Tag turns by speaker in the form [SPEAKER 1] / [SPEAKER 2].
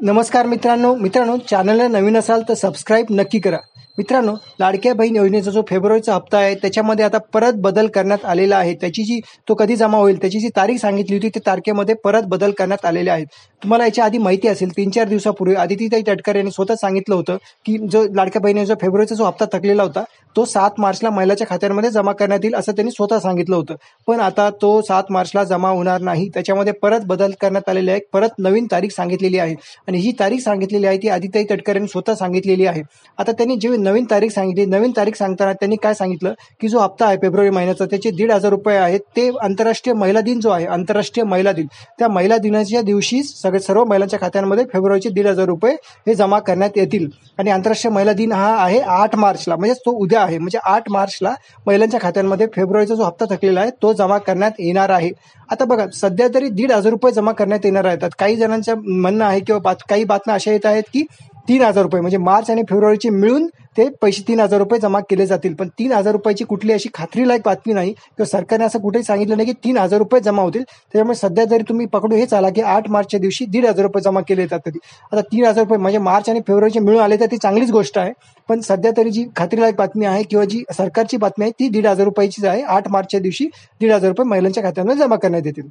[SPEAKER 1] नमस्कार मित्रांनो चॅनलला नवीन असाल तर सबस्क्राईब नक्की करा। मित्रांनो, लाडक्या बहीण योजनेचा जो फेब्रुवारीचा हप्ता आहे त्याच्यामध्ये आता परत बदल करण्यात आलेला आहे। त्याची तो कधी जमा होईल त्याची जी तारीख सांगितली होती त्या तारखेमध्ये परत बदल करण्यात आलेले आहेत। तुम्हाला याच्या आधी माहिती असेल 3-4 दिवसापूर्वी आदितीताई तटकरे यांनी स्वतः सांगितलं होतं की जो लाडक्या बहिणीचा फेब्रुवारीचा जो हप्ता थकलेला होता तो 7 मार्चला महिलाच्या खात्यामध्ये जमा करण्यात येईल असं त्यांनी स्वतः सांगितलं होतं। पण आता तो 7 मार्चला जमा होणार नाही, त्याच्यामध्ये परत बदल करण्यात आलेले आहे। परत नवीन तारीख सांगितलेली आहे आणि ही तारीख सांगितलेली आहे ती आदितीताई तटकरे यांनी स्वतः सांगितलेली आहे। आता त्यांनी जी नवीन तारीख सांगितली, नवीन तारीख सांगताना त्यांनी काय सांगितलं की जो हप्ता आहे फेब्रुवारी महिन्याचा त्याचे 1,500 रुपये आहेत ते आंतरराष्ट्रीय महिला दिन जो आहे, आंतरराष्ट्रीय महिला दिन, त्या महिला दिनाच्या दिवशी सर्व महिलांच्या खात्यांमध्ये फेब्रुवारीचे 1,500 रुपये हे जमा करण्यात येतील। आणि आंतरराष्ट्रीय महिला दिन हा आहे 8 मार्चला, म्हणजे तो उद्या आहे, म्हणजे 8 मार्चला महिलांच्या खात्यांमध्ये फेब्रुवारीचा जो हप्ता थकलेला आहे तो जमा करण्यात येणार आहे। आता बघा, सध्या तरी 1,500 रुपये जमा करण्यात येणार आहेत। काही जणांचं म्हणणं आहे किंवा काही बातम्या अशा येत आहेत की 3,000 रुपये म्हणजे मार्च आणि फेब्रुवारीचे मिळून ते पैसे 3,000 रुपये जमा केले जातील। पण 3,000 रुपयाची कुठली अशी खात्रीलायक बातमी नाही किंवा सरकारने असं कुठेही सांगितलं नाही की 3,000 रुपये जमा होतील। त्याच्यामुळे सध्या जरी तुम्ही पकडू हेच आला की 8 मार्चच्या दिवशी 1,500 रुपये जमा केले जातात। आता 3,000 रुपये म्हणजे मार्च आणि फेब्रुवारीचे मिळून आले तर ती चांगलीच गोष्ट आहे। पण सध्या तरी जी खात्रीलायक बातमी आहे किंवा जी सरकारची बातमी आहे ती 1,500 रुपयाचीच आहे। 8 मार्चच्या दिवशी 1,500 रुपये महिलांच्या खात्यामध्ये जमा करण्यात येतील।